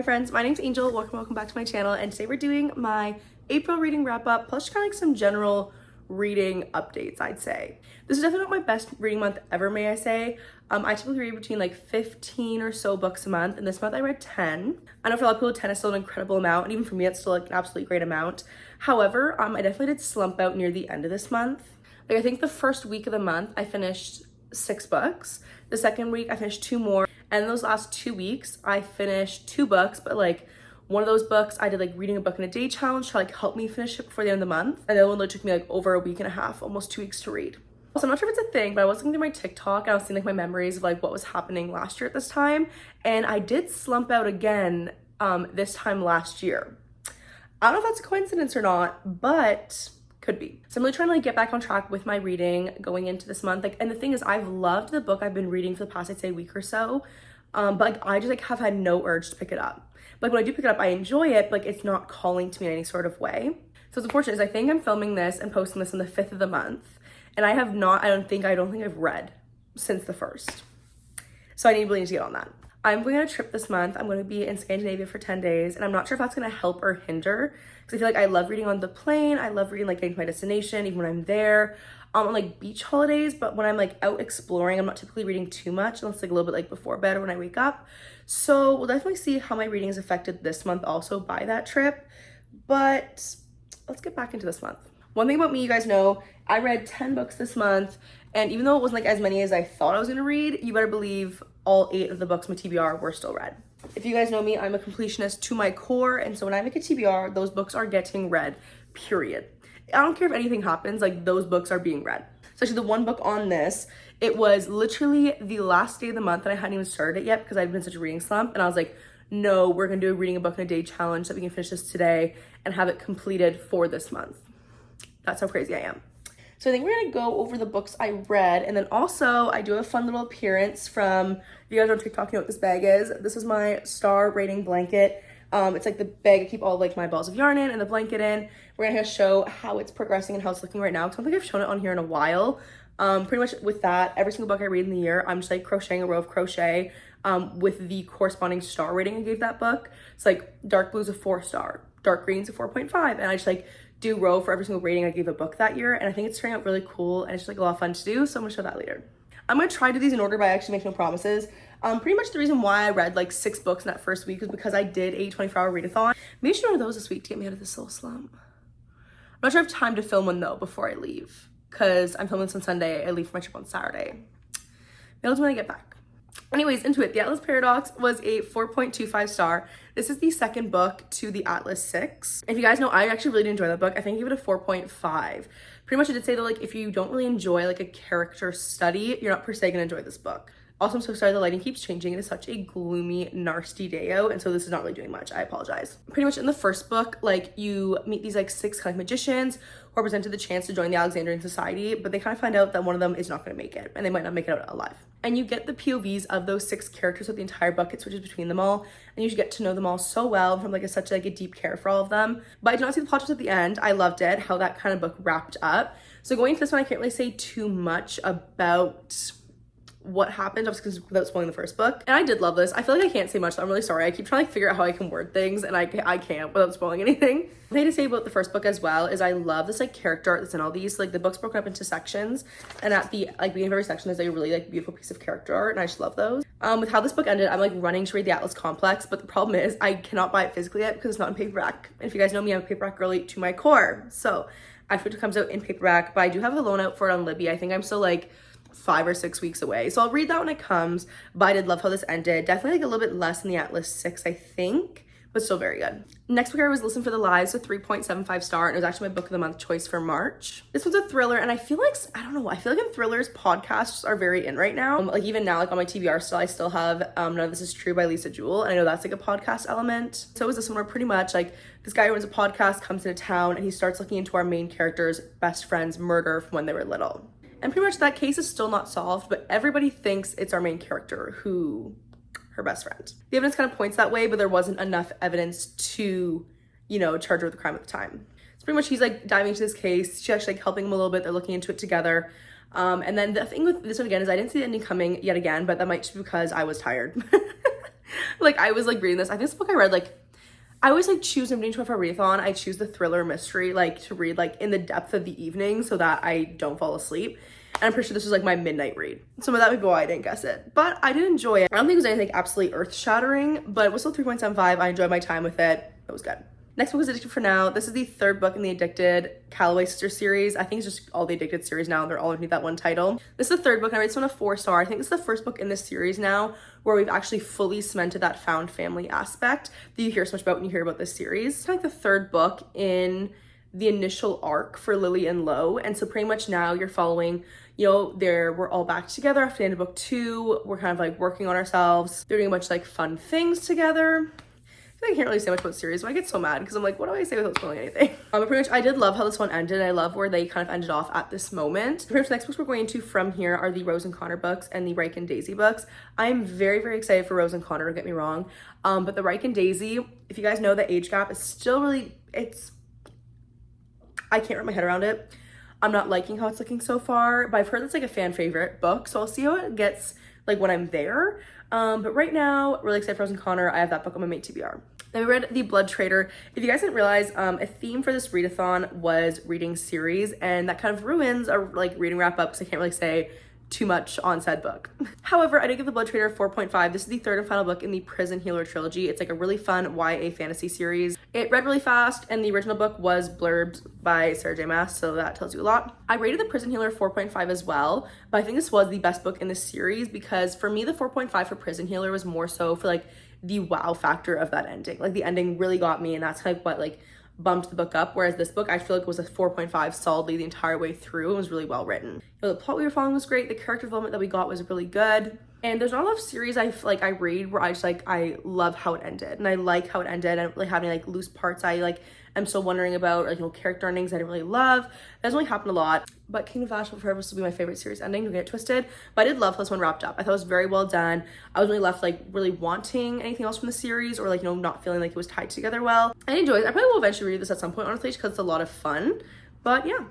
Hi friends, my name's Angel. Welcome back to my channel, and today we're doing my April reading wrap up plus kind of like some general reading updates, I'd say. This is definitely not my best reading month ever, may I say. I typically read between like 15 or so books a month, and this month I read 10. I know for a lot of people 10 is still an incredible amount, and even for me it's still like an absolutely great amount. However, I definitely did slump out near the end of this month. Like I think the first week of the month I finished 6 books. The second week I finished 2 more. And those last 2 weeks, I finished 2 books, but like one of those books, I did like reading a book in a day challenge to like help me finish it before the end of the month. And the other one took me like over a week and a half, almost 2 weeks to read. So I'm not sure if it's a thing, but I was looking through my TikTok and I was seeing like my memories of like what was happening last year at this time. And I did slump out again this time last year. I don't know if that's a coincidence or not, but could be. So I'm really trying to like get back on track with my reading going into this month. Like, and the thing is, I've loved the book I've been reading for the past, I'd say, week or so. But like I just like have had no urge to pick it up. Like when I do pick it up, I enjoy it, but like it's not calling to me in any sort of way. So what's unfortunate is I think I'm filming this and posting this on the 5th of the month. And I have not, I don't think I've read since the 1st. So I really need to get on that. I'm going on a trip this month. I'm going to be in Scandinavia for 10 days, and I'm not sure if that's going to help or hinder because I feel like I love reading on the plane. I love reading like getting to my destination, even when I'm there on like beach holidays. But when I'm like out exploring, I'm not typically reading too much unless like a little bit like before bed or when I wake up. So we'll definitely see how my reading is affected this month also by that trip. But let's get back into this month. One thing about me, you guys know, I read 10 books this month, and even though it wasn't like as many as I thought I was gonna read, you better believe all 8 of the books in my TBR were still read. If you guys know me, I'm a completionist to my core, and so when I make a TBR, those books are getting read, period. I don't care if anything happens, like those books are being read. So actually the one book on this, it was literally the last day of the month and I hadn't even started it yet because I'd been in such a reading slump, and I was like, no, we're gonna do a reading a book in a day challenge so that we can finish this today and have it completed for this month. That's how crazy I am. So I think we're gonna go over the books I read, and then also I do have a fun little appearance from, if you guys are on TikTok, you know what this bag is. This is my star rating blanket. It's like the bag I keep all like my balls of yarn in and the blanket in. We're gonna show how it's progressing and how it's looking right now, because I don't think I've shown it on here in a while. Pretty much with that, every single book I read in the year, I'm just like crocheting a row of crochet with the corresponding star rating I gave that book. It's like dark blue's a 4-star, dark green's a 4.5, and I just like do row for every single rating I gave a book that year, and I think it's turning out really cool and it's just like a lot of fun to do, so I'm gonna show that later. I'm gonna try to do these in order, but I actually make no promises. Pretty much the reason why I read like 6 books in that first week was because I did a 24-hour readathon. Maybe I should order those this week to get me out of this little slump. I'm not sure I have time to film one though before I leave, because I'm filming this on Sunday. I leave for my trip on Saturday. Maybe I'll do when I get back. Anyways, into it. The Atlas Paradox was a 4.25 star. This is the second book to the Atlas 6. If you guys know, I actually really did enjoy that book. I think I gave it a 4.5. Pretty much I did say that like if you don't really enjoy like a character study, you're not per se gonna enjoy this book. Also, I'm so sorry the lighting keeps changing. It is such a gloomy, nasty day out, and so this is not really doing much. I apologize. Pretty much in the first book, like you meet these like 6 kind of magicians who are presented the chance to join the Alexandrian Society, but they kind of find out that one of them is not going to make it, and they might not make it out alive. And you get the POVs of those 6 characters with the entire book. It switches between them all, and you should get to know them all so well from like such like a deep care for all of them. But I did not see the plot twist at the end. I loved it, how that kind of book wrapped up. So going into this one, I can't really say too much about what happened, obviously, without spoiling the first book. And I did love this. I feel like I can't say much, so I'm really sorry. I keep trying to like, figure out how I can word things, and I can't without spoiling anything. The thing to say about the first book as well is I love this like character art that's in all these. Like the book's broken up into sections, and at the like beginning of every section is like a really like beautiful piece of character art, and I just love those. With how this book ended, I'm like running to read the Atlas Complex, but the problem is I cannot buy it physically yet because it's not in paperback. And if you guys know me, I'm a paperback girly to my core. So after it comes out in paperback, but I do have a loan out for it on Libby. I think I'm still like 5 or 6 weeks away, so I'll read that when it comes. But I did love how this ended. Definitely like a little bit less than the Atlas 6, I think, but still very good. Next book I was Listen for the Lies, a 3.75 star, and it was actually my book of the month choice for March. This one's a thriller, and I feel like, I don't know, I feel like in thrillers, podcasts are very in right now. Like even now, like on my TBR still, I still have None of This Is True by Lisa Jewell, and I know that's like a podcast element. So is this one where pretty much like this guy who runs a podcast comes into town and he starts looking into our main character's best friend's murder from when they were little. And pretty much that case is still not solved, but everybody thinks it's our main character who, her best friend. The evidence kind of points that way, but there wasn't enough evidence to, you know, charge her with the crime at the time. So pretty much he's like diving into this case. She's actually like helping him a little bit. They're looking into it together. And then the thing with this one again is I didn't see the ending coming yet again, but that might just be because I was tired. Like I was like reading this. I think this book I read like, I always like choose, I'm doing 24 readathon, I choose the thriller mystery like to read like in the depth of the evening so that I don't fall asleep. And I'm pretty sure this was like my midnight read. Some of that would be why I didn't guess it, but I did enjoy it. I don't think it was anything absolutely earth shattering, but it was still 3.75. I enjoyed my time with it. It was good. Next book is Addicted for Now. This is the third book in the Addicted Calloway Sisters series. I think it's just all the Addicted series now. They're all underneath that one title. This is the third book, and I rated this one a 4-star. I think this is the first book in this series now where we've actually fully cemented that found family aspect that you hear so much about when you hear about this series. It's kind of like the third book in the initial arc for Lily and Lo, and so pretty much now you're following, you know, we're all back together after the end of book 2. We're kind of like working on ourselves. They're doing a bunch of like fun things together. I can't really say much about the series, but I get so mad because I'm like, what do I say without spoiling anything? But pretty much I did love how this one ended. I love where they kind of ended off at this moment. Pretty much the next books we're going into from here are the Rose and Connor books and the Reich and Daisy books. I'm very, very excited for Rose and Connor, don't get me wrong. But the Reich and Daisy, if you guys know, the age gap is still really, I can't wrap my head around it. I'm not liking how it's looking so far, but I've heard it's like a fan favorite book, so I'll see how it gets like when I'm there. But right now, really excited for Rose and Connor. I have that book on my Mate TBR. Then we read The Blood Trader. If you guys didn't realize, a theme for this readathon was reading series, and that kind of ruins our like reading wrap up because I can't really say too much on said book. However, I did give The Blood Trader a 4.5. This is the third and final book in the Prison Healer trilogy. It's like a really fun YA fantasy series. It read really fast, and the original book was blurbed by Sarah J. Maas, so that tells you a lot. I rated The Prison Healer 4.5 as well, but I think this was the best book in this series because for me, the 4.5 for Prison Healer was more so for like the wow factor of that ending. Like the ending really got me, and that's kind of what like bumped the book up, whereas this book I feel like was a 4.5 solidly the entire way through. It was really well written. You know, the plot we were following was great, the character development that we got was really good, and there's not a lot of series I read where I just like I love how it ended, and I like how it ended. I don't really have any like loose parts I like I'm still wondering about, or like, you know, character endings I didn't really love. That doesn't really happen a lot, but King of Asheville Forever will be my favorite series ending, don't get it twisted, but I did love how this one wrapped up. I thought it was very well done. I was really left like really wanting anything else from the series, or like, you know, not feeling like it was tied together well. I enjoyed it. I probably will eventually read this at some point, honestly, because it's a lot of fun. But yeah,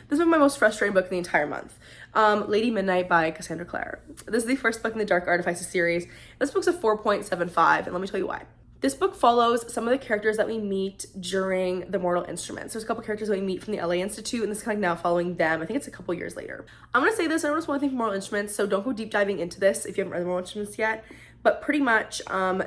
this was my most frustrating book in the entire month. Lady Midnight by Cassandra Clare. This is the first book in the Dark Artifices series. This book's a 4.75, and let me tell you why. This book follows some of the characters that we meet during the Mortal Instruments. There's a couple characters that we meet from the LA Institute, and this is kind of now following them. I think it's a couple years later. I'm gonna say this, I don't just want to think Mortal Instruments, so don't go deep diving into this if you haven't read the Mortal Instruments yet. But pretty much,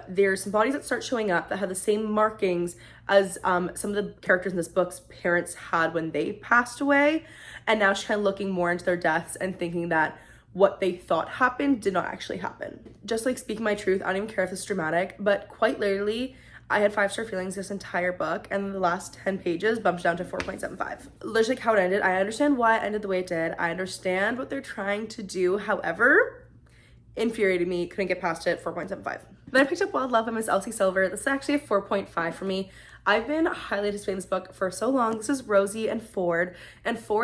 there's some bodies that start showing up that have the same markings as some of the characters in this book's parents had when they passed away. And now she's kind of looking more into their deaths and thinking that what they thought happened did not actually happen. Just like speaking my truth, I don't even care if this is dramatic, but quite literally, I had 5-star feelings this entire book, and the last 10 pages bumped down to 4.75. Literally like how it ended, I understand why it ended the way it did. I understand what they're trying to do. However, infuriated me, couldn't get past it, 4.75. Then I picked up Wild Love by Miss Elsie Silver. This is actually a 4.5 for me. I've been highly anticipating this book for so long. This is Rosie and Ford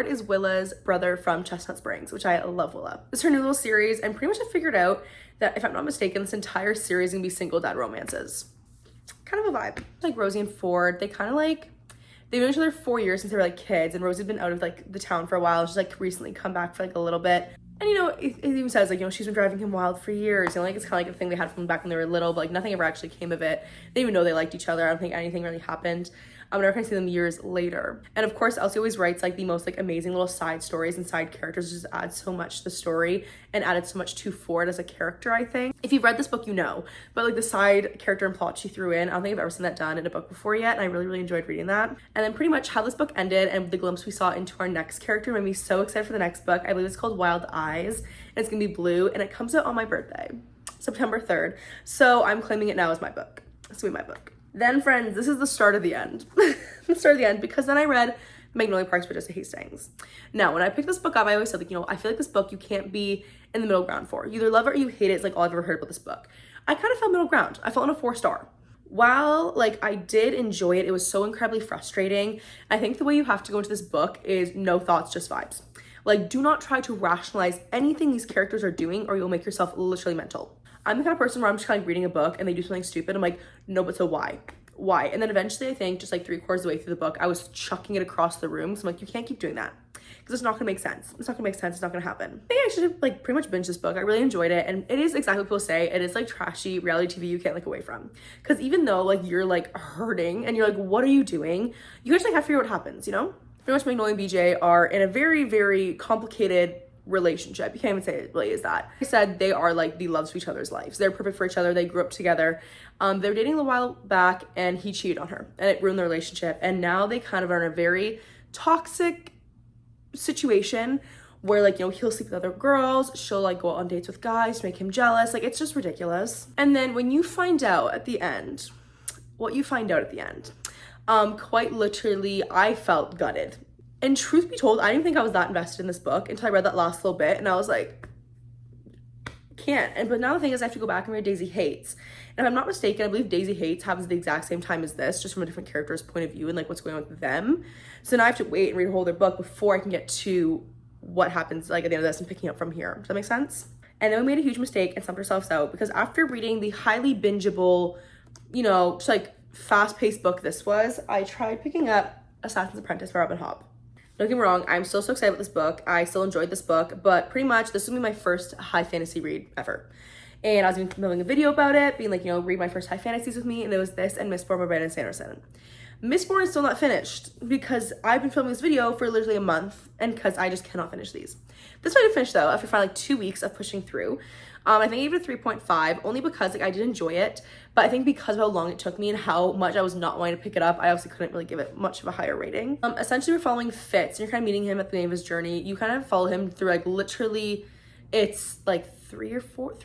is Willa's brother from Chestnut Springs, which I love Willa. This is her new little series, and pretty much I figured out that if I'm not mistaken, this entire series is gonna be single dad romances. Kind of a vibe. Like Rosie and Ford, they kind of like, they've known each other 4 years since they were like kids, and Rosie's been out of like the town for a while. She's like recently come back for like a little bit. And you know, it even says like, you know, she's been driving him wild for years. You know, like it's kind of like a thing they had from back when they were little, but like nothing ever actually came of it. They didn't even know they liked each other. I don't think anything really happened. I'm never gonna see them years later. And of course, Elsie always writes like the most like amazing little side stories and side characters, just add so much to the story and added so much to Ford as a character, I think. If you've read this book, you know, but like the side character and plot she threw in, I don't think I've ever seen that done in a book before yet, and I really, really enjoyed reading that. And then pretty much how this book ended and the glimpse we saw into our next character made me so excited for the next book. I believe it's called Wild Eyes, and it's gonna be blue, and it comes out on my birthday, September 3rd. So I'm claiming it now as my book. It's gonna be my book. Then friends, this is the start of the end. The start of the end, because then I read Magnolia Parks by Jessica Hastings. Now, when I picked this book up, I always said like, you know, I feel like this book you can't be in the middle ground for. You either love it or you hate it. It's like all I've ever heard about this book. I kind of felt middle ground. I felt on a 4-star. While like I did enjoy it, it was so incredibly frustrating. I think the way you have to go into this book is no thoughts, just vibes. Like, do not try to rationalize anything these characters are doing or you'll make yourself literally mental. I'm the kind of person where I'm just kind of reading a book and they do something stupid. I'm like, no, but so why? why? And then eventually, I think just like 3/4 of the way through the book, I was chucking it across the room. So I'm like, you can't keep doing that because it's not gonna make sense. It's not gonna make sense. It's not gonna happen. I think I should have like pretty much binged this book. I really enjoyed it. And it is exactly what people say. It is like trashy reality TV you can't look away from. Because even though like you're like hurting and you're like, what are you doing? You just like have to figure out what happens, you know? Pretty much Magnolia and BJ are in a very, very complicated relationship. You can't even say it really is that. I said they are like the loves of each other's lives. They're perfect for each other. They grew up together. They were dating a while back and he cheated on her and it ruined their relationship. And now they kind of are in a very toxic situation where like, you know, he'll sleep with other girls. She'll like go out on dates with guys to make him jealous. Like it's just ridiculous. And then when you find out at the end, what you find out at the end, quite literally, I felt gutted. And truth be told, I didn't think I was that invested in this book until I read that last little bit and I was like, can't. But now the thing is I have to go back and read Daisy Hates. And if I'm not mistaken, I believe Daisy Hates happens at the exact same time as this, just from a different character's point of view and like what's going on with them. So now I have to wait and read a whole other book before I can get to what happens like at the end of this and picking up from here. Does that make sense? And then we made a huge mistake and stumped ourselves out because after reading the highly bingeable, you know, just like fast-paced book this was, I tried picking up Assassin's Apprentice by Robin Hobb. Don't get me wrong, I'm still so excited about this book. I still enjoyed this book, but pretty much this will be my first high fantasy read ever. And I was filming a video about it, being like, you know, read my first high fantasies with me, and it was this and Mistborn by Brandon Sanderson. Mistborn is still not finished because I've been filming this video for literally a month and because I just cannot finish these. This one I did finish though after finally like 2 weeks of pushing through. I think I gave it a 3.5 only because like I did enjoy it, but I think because of how long it took me and how much I was not wanting to pick it up, I obviously couldn't really give it much of a higher rating. Essentially we're following Fitz and you're kind of meeting him at the beginning of his journey. You kind of follow him through like literally, it's like three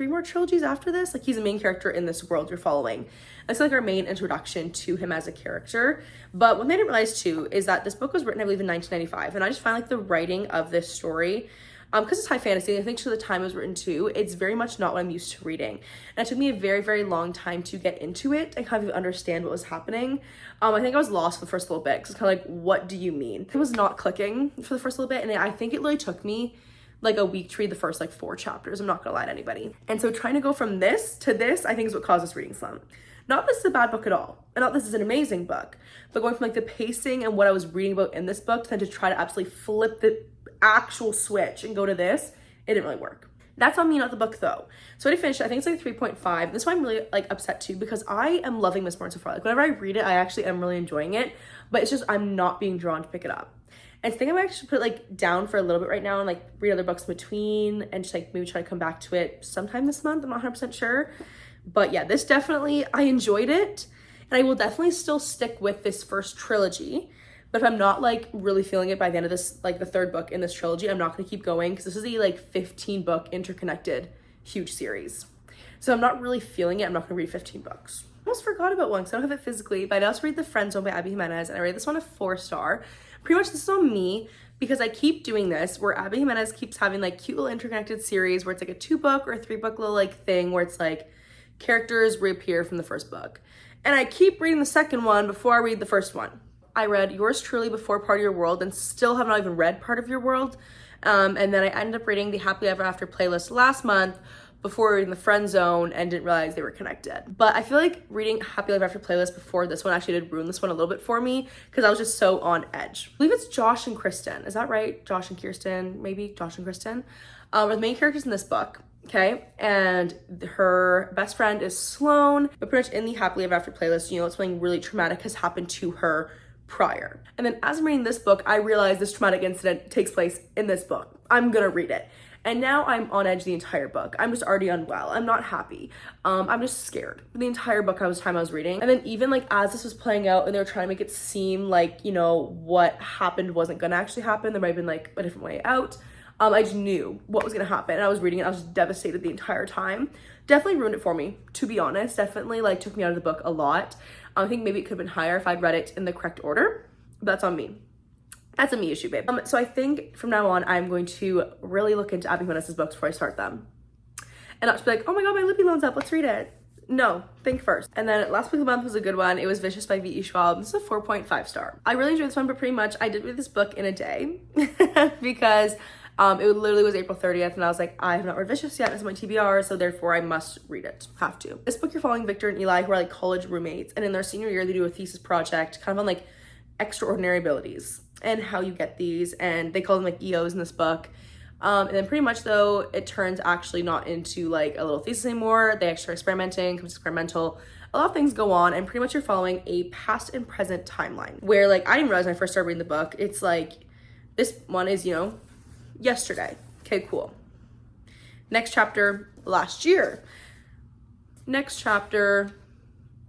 more trilogies after this. Like he's a main character in this world you're following. That's like our main introduction to him as a character. But what I didn't realize too is that this book was written, I believe, in 1995. And I just find like the writing of this story, because it's high fantasy, I think to the time it was written too, it's very much not what I'm used to reading. And it took me a very, very long time to get into it and kind of understand what was happening. I think I was lost for the first little bit because it's kind of like, what do you mean? It was not clicking for the first little bit. And I think it really took me like a week to read the first like 4 chapters. I'm not gonna lie to anybody. And so trying to go from this to this, I think is what caused this reading slump. Not that this is a bad book at all, and not that this is an amazing book, but going from like the pacing and what I was reading about in this book to then to try to absolutely flip the actual switch and go to this, it didn't really work. That's on me, not the book though. So I did finish it. I think it's like 3.5. This one I'm really like upset too because I am loving Mistborn so far. Like whenever I read it, I actually am really enjoying it, but it's just I'm not being drawn to pick it up. And I think I might actually put it like down for a little bit right now and like read other books in between and just like maybe try to come back to it sometime this month. I'm not 100% sure. But yeah, this definitely, I enjoyed it. And I will definitely still stick with this first trilogy. But if I'm not like really feeling it by the end of this, like the 3rd book in this trilogy, I'm not gonna keep going because this is a like 15 book interconnected huge series. So I'm not really feeling it. I'm not gonna read 15 books. I almost forgot about one because I don't have it physically, but I also read The Friend Zone by Abby Jimenez and I rated this one a 4-star. Pretty much this is on me because I keep doing this where Abby Jimenez keeps having like cute little interconnected series where it's like a 2-book or a 3-book little like thing where it's like characters reappear from the first book. And I keep reading the second one before I read the first one. I read Yours Truly before Part of Your World and still have not even read Part of Your World. And then I ended up reading the Happily Ever After playlist last month before reading The Friend Zone and didn't realize they were connected. But I feel like reading Happily Ever After playlist before this one actually did ruin this one a little bit for me because I was just so on edge. I believe it's Josh and Kristen. Is that right? Josh and Kirsten, maybe Josh and Kristen are the main characters in this book. Okay, and her best friend is Sloane, but pretty much in the Happily Ever After playlist, you know, something really traumatic has happened to her prior. And then as I'm reading this book, I realize this traumatic incident takes place in this book. I'm gonna read it. And now I'm on edge the entire book. I'm just already unwell. I'm not happy. I'm just scared. The entire book I was reading. And then even like as this was playing out and they were trying to make it seem like, you know, what happened wasn't gonna actually happen. There might have been like a different way out. I just knew what was gonna happen. And I was reading it, I was just devastated the entire time. Definitely ruined it for me, to be honest. Definitely like took me out of the book a lot. I think maybe it could have been higher if I'd read it in the correct order, but that's on me. That's a me issue, babe. So I think from now on, I'm going to really look into Abby Jimenez's books before I start them. And not just be like, oh my God, my Libby loan's up, let's read it. No, think first. And then last book of the month was a good one. It was Vicious by V.E. Schwab. This is a 4.5 star. I really enjoyed this one, but pretty much I did read this book in a day because It literally was April 30th, and I was like, I have not read Vicious yet. It's my TBR, so therefore I must read it. Have to. This book, you're following Victor and Eli, who are like college roommates, and in their senior year, they do a thesis project kind of on like extraordinary abilities and how you get these, and they call them like EOs in this book. And then pretty much though, it turns actually not into like a little thesis anymore. They actually start experimenting, becomes experimental. A lot of things go on, and pretty much you're following a past and present timeline where like I didn't realize when I first started reading the book, it's like this one is, you know, yesterday. Okay, cool. Next chapter, last year. Next chapter,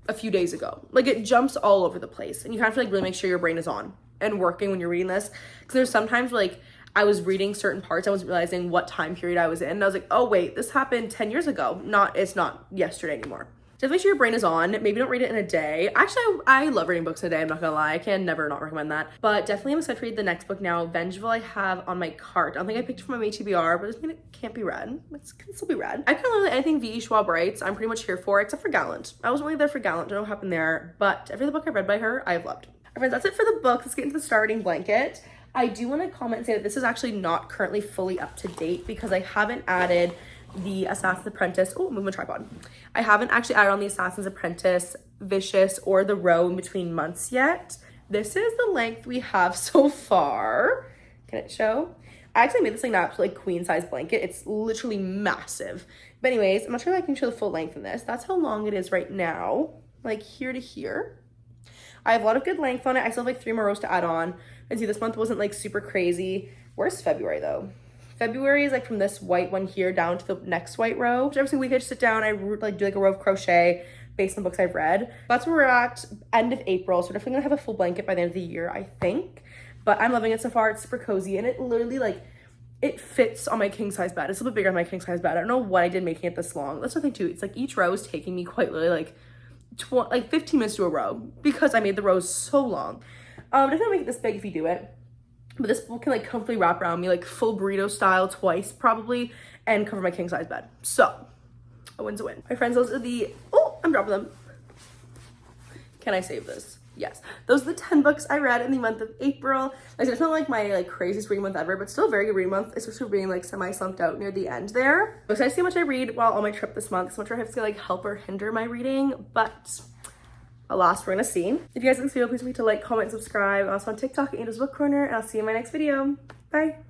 a few days ago. Like it jumps all over the place, and you have to like really make sure your brain is on and working when you're reading this, because there's sometimes like I was reading certain parts, I wasn't realizing what time period I was in, and I was like, oh wait, this happened 10 years ago. It's not yesterday anymore. Definitely make sure your brain is on. Maybe don't read it in a day. Actually, I love reading books in a day, I'm not gonna lie. I can never not recommend that. But definitely I'm excited to read the next book now. Vengeful I have on my cart. I don't think I picked it from my TBR, but it doesn't mean it can't be read. It can still be read. I kind of love anything V.E. Schwab writes. I'm pretty much here for, except for Gallant. I wasn't really there for Gallant, don't know what happened there, but every other book I've read by her, I have loved. All right, friends, that's it for the book. Let's get into the star rating blanket. I do want to comment and say that this is actually not currently fully up to date because I haven't added the Assassin's Apprentice. Oh, move my tripod. I haven't actually added on the Assassin's Apprentice, Vicious, or The Row in between months yet. This is the length we have so far. Can it show? I actually made this like not like queen size blanket. It's literally massive. But anyways, I'm not sure if I can show the full length in this. That's how long it is right now, like here to here. I have a lot of good length on it. I still have like 3 more rows to add on. And see, this month wasn't like super crazy. Where's February though? February is like from this white one here down to the next white row. Every single week I just sit down, I like do like a row of crochet based on books I've read. That's where we're at, end of April. So we're definitely gonna have a full blanket by the end of the year, I think. But I'm loving it so far. It's super cozy, and it literally like, it fits on my king size bed. It's a little bit bigger than my king size bed. I don't know what I did making it this long. That's the thing too. It's like each row is taking me quite literally like 15 minutes to a row because I made the rows so long. Definitely make it this big if you do it. But this book can like comfortably wrap around me like full burrito style twice probably and cover my king size bed. So a win's a win. My friends, those are the, oh, I'm dropping them. Can I save this? Yes. Those are the 10 books I read in the month of April. Like I said, it's not like my like craziest reading month ever, but still a very good reading month, especially for being like semi-slumped out near the end there. I'm excited to see how much I read while on my trip this month. So much I have to like help or hinder my reading, but alas, we're gonna see. If you guys like this video, please don't forget to like, comment, subscribe. I'm also on TikTok, Angel's Book Corner, and I'll see you in my next video. Bye.